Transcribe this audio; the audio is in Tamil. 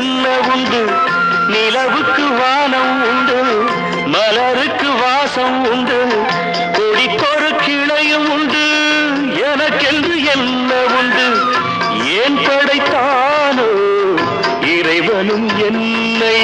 என்ன உண்டு? நிலவுக்கு வானம் உண்டு, மலருக்கு வாசம் உண்டு, கொடிக்கொரு கிளையும் உண்டு. எனக்கென்று என்ன உண்டு? ஏன் படைத்தானோ இறைவனும் என்னை?